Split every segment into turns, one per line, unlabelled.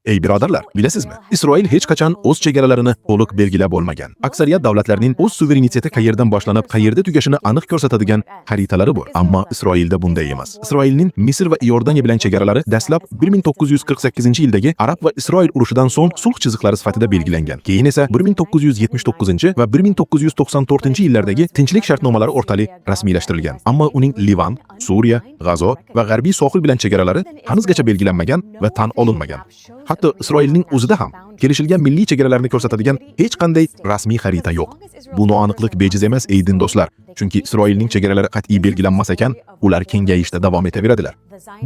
Ey birodarlar, bilasizmi? Isroil hech qachon o'z chegaralarini to'liq belgilab olmagan. Aksariyat davlatlarning o'z suvereniteti qayerdan boshlanib, qayerda tugashini aniq ko'rsatadigan xaritalari bor. Ammo Isroilda bunday emas. Isroilning Misr va Iordaniya bilan chegaralari dastlab 1948-yildagi Arab va Isroil urushidan so'ng sulh chiziqlari sifatida belgilangan. Keyin esa 1979 va 1994-yillardagi tinchlik shartnomalari orqali rasmiylashtirilgan. Ammo uning Livan, Suriya, G'azo va G'arbiy sohil bilan chegaralari hanuzgacha belgilanmagan va tan olinmagan. Hatto Isroilning o'zida ham kelishilgan milliy chegaralarni ko'rsatadigan hech qanday rasmiy xarita yo'q. Bu noaniqlik bejiz emas, ey dindoshlar. Chunki Isroilning chegaralari qat'iy belgilanmas ekan, ular kengayishda davom etaveradilar.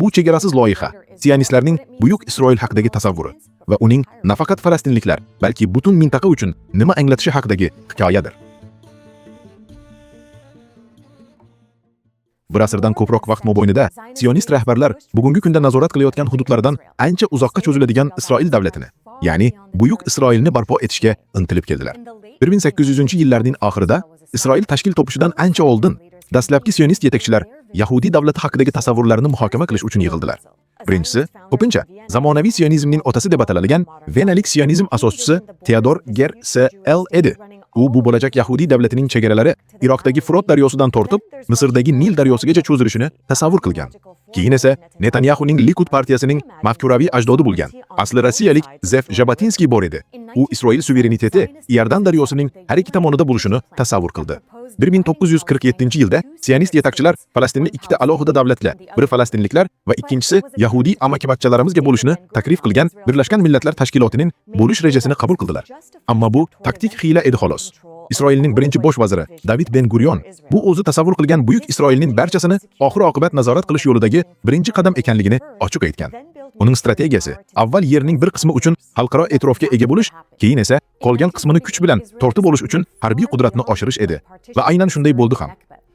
Bu chegarasiz loyiha Sionistlarning buyuk Isroil haqidagi tasavvuri va uning nafaqat falastinliklar, balki butun mintaqa uchun nima anglatishi haqidagi hikoyadir. Bir asrdan ko'proq vaqt mobaynida Sionist rahbarlar bugungi kunda nazorat qilayotgan hududlardan ancha uzoqqa cho'ziladigan Isroil davlatini, ya'ni buyuk Isroilni barpo etishga intilib keldilar. 1800-yillarning oxirida Isroil tashkil topishidan ancha oldin dastlabki sionist yetakchilar Yahudi davlati haqidagi tasavvurlarni muhokama qilish uchun yig'ildilar. Birinchisi, ko'pincha zamonaviy sionizmning otasi deb ataladigan Venalik sionizm asoschisi Theodor Herzl edi. U bu bo'lajak Yahudi davlatining chegaralari Iroqdagi Frot daryosidan tortib, Misrdagi Nil daryosigacha cho'zilishini tasavvur qilgan. Keyin esa Netanyahuning Likud partiyasining mafkuraviy ajdodi bo'lgan asli rossiyalik Zef Jabotinsky bor edi. U Isroil suvereniteti Iordan daryosining har ikki tomonida bo'lishini tasavvur qildi. 1947-yilda sionist yetakchilar Falastinni ikkita alohida davlatlar, biri falastinliklar va ikkinchisi Yahudi amakivachchalarimizga bo'lishni taklif qilgan Birlashgan Millatlar Tashkilotining bo'lish rejasini qabul qildilar. Ammo bu taktik hiyla edi xolos. Isroilning birinchi bosh vaziri David Ben-Gurion bu o'zi tasavvur qilgan buyuk Isroilning barchasini oxir-oqibat nazorat qilish yo'lidagi birinchi qadam ekanligini ochiq aytgan. Uning strategiyasi avval yerning bir qismi uchun xalqaro e'tirofga ega bo'lish, keyin esa qolgan qismini kuch bilan tortib olish uchun harbiy qudratni oshirish edi. Va aynan shunday bo'ldi ham.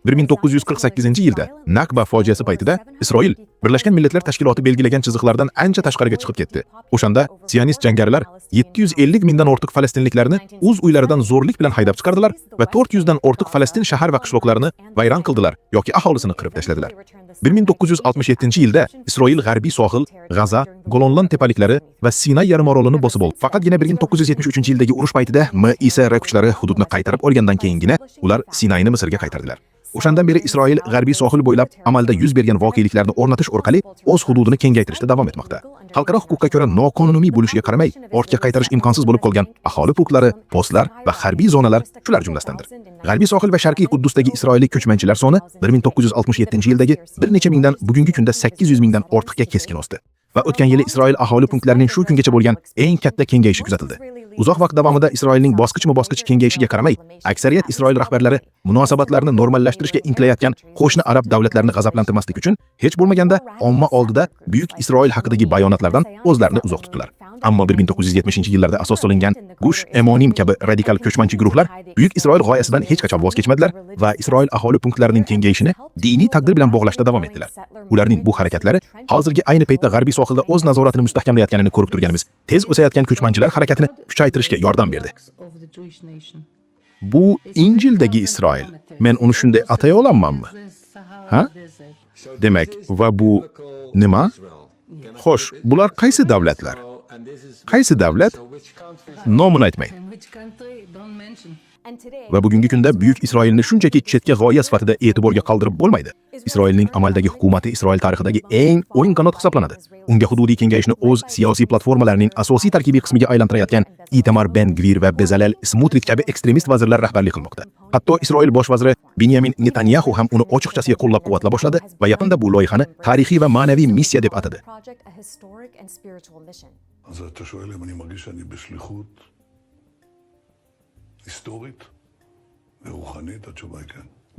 1948-yilda Nakba fojiasi paytida Isroil Birlashgan Millatlar Tashkiloti belgilagan chiziqlardan ancha tashqariga chiqib ketdi. O'shanda sionist jangarilar 750 mingdan ortiq falastinliklarni o'z uylaridan zo'rlik bilan haydab chiqardilar va 400 dan ortiq Falastin shahar va qishloqlarini vayron qildilar yoki aholisini qirib tashladilar. 1967-yilda Isroil g'arbiy sohil, G'aza, Golonlan tepaliklari va Sinay yarimorolini bosib oldi. Faqatgina 1973-yildagi urush paytida MISR kuchlari hududni qaytarib olgandan keyingina ular Sinayni Misrga qaytardilar. O'shandan beri Isroil g'arbiy sohil bo'ylab amalda yuz bergan voqeliklarni o'rnatish orqali o'z hududini kengaytirishda davom etmoqda. Xalqaro huquqqa ko'ra noqonuniy bo'lishiga qaramay, ortga qaytarish imkonsiz bo'lib qolgan aholi punktlari, postlar va harbiy zonalar shular jumlasidandir. G'arbiy sohil va Sharqiy Quddusdagi isroillik ko'chmanchilar soni 1967-yildagi bir necha mingdan bugungi kunda 800 mingdan ortiqqa keskin o'sdi. Va o'tgan yili Isroil aholi punktlarining shu kungacha bo'lgan eng katta kengayishi kuzatildi. Uzoq vaqt davomida Isroilning bosqichma-bosqich kengayishiga qaramay, aksariyat Isroil rahbarlari munosabatlarni normallashtirishga intilayotgan qo'shni arab davlatlarini g'azablantirmaslik uchun hech bo'lmaganda omma oldida buyuk Isroil haqidagi bayonotlardan o'zlarini uzoq tutdilar. Ammo 1970-yillarda asos solingan Gush Emonim kabi radikal ko'chmanchi guruhlar buyuk Isroil g'oyasidan hech qachon voz kechmadilar va Isroil aholi punktlarining kengayishini diniy taqdir bilan bog'lashda davom etdilar. Ularning bu harakatlari hozirgi ayni paytda g'arbiy sohilda o'z nazoratini mustahkamlayotganini ko'rib turganimiz tez o'sayotgan ko'chmanchilar harakatini kuchaytirishga yordam berdi. Bu Injildagi Isroil. Men uni shunday atay olamanmi? Ha? Demak, va bu nima? Xo'sh, bular qaysi davlatlar? Qaysi davlat? Nomini aytmang. Va bugungi kunda buyuk Isroilni shunchaki chetga g'oya sifatida e'tiborga qoldirib bo'lmaydi. Isroilning amaldagi hukumati Isroil tarixidagi eng o'ng qanot hisoblanadi. Unga hududiy kengayishni o'z siyosiy platformalarining asosiy tarkibiy qismiga aylantirayotgan Itamar Ben-Gvir va Bezalel Smotrich kabi ekstremist vazirlar rahbarlik qilmoqda. Hatto Isroil bosh vaziri Benyamin Netanyahu ham uni ochiqchasiga qo'llab-quvvatlay boshladi va yaqinda bu loyihani tarixiy va ma'naviy missiya deb atadi.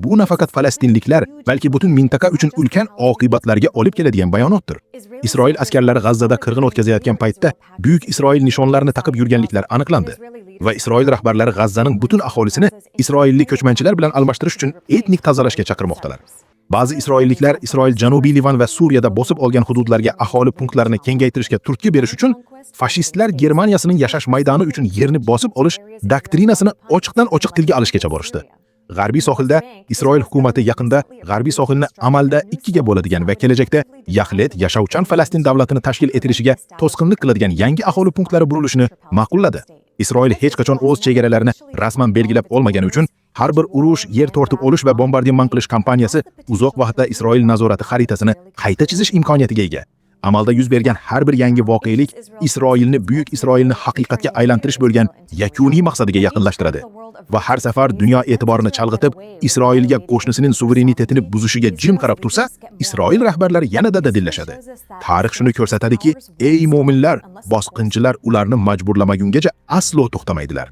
Bu nafaqat falastinliklar, balki butun mintaqa uchun ulkan oqibatlarga olib keladigan bayonotdir. Isroil askarlari G'azzada qirg'in o'tkazayotgan paytda buyuk Isroil nishonlarini taqib yurganliklar aniqlandi va Isroil rahbarlari G'azzaning butun aholisini isroillik ko'chmanchilar bilan almashtirish uchun etnik tozalashga chaqirmoqdalar. Ba'zi isroilliklar Isroil Janubiy Livan va Suriyada bosib olgan hududlarga aholi punktlarini kengaytirishga turtki berish uchun fashistlar Germaniyasining yashash maydoni uchun yerni bosib olish doktrinasini ochiqdan ochiq tilga olishgacha borishdi. G'arbiy sohilda Isroil hukumati yaqinda G'arbiy sohilni amalda ikkiga bo'ladigan va kelajakda Yaxlet yashovchan Falastin davlatini tashkil etilishiga to'sqinlik qiladigan yangi aholi punktlari burilishini ma'qulladi. Isroil hech qachon o'z chegaralarini rasman belgilab olmagani uchun har bir urush, yer tortib olish va bombardimon qilish kampaniyasi uzoq vaqtda Isroil nazorati xaritasini qayta chizish imkoniyatiga ega. Amalda yuz bergan har bir yangi voqelik Isroilni, buyuk Isroilni haqiqatga aylantirish bo'lgan yakuniy maqsadiga yaqinlashtiradi va har safar dunyo e'tiborini chalg'itib, Isroilga qo'shnisining suverenitetini buzishiga jim qarab tursa, Isroil rahbarlari yanada dadillashadi. Tarix shuni ko'rsatadiki, ey mu'minlar, bosqinchilar ularni majburlamagungacha aslo to'xtamaydilar.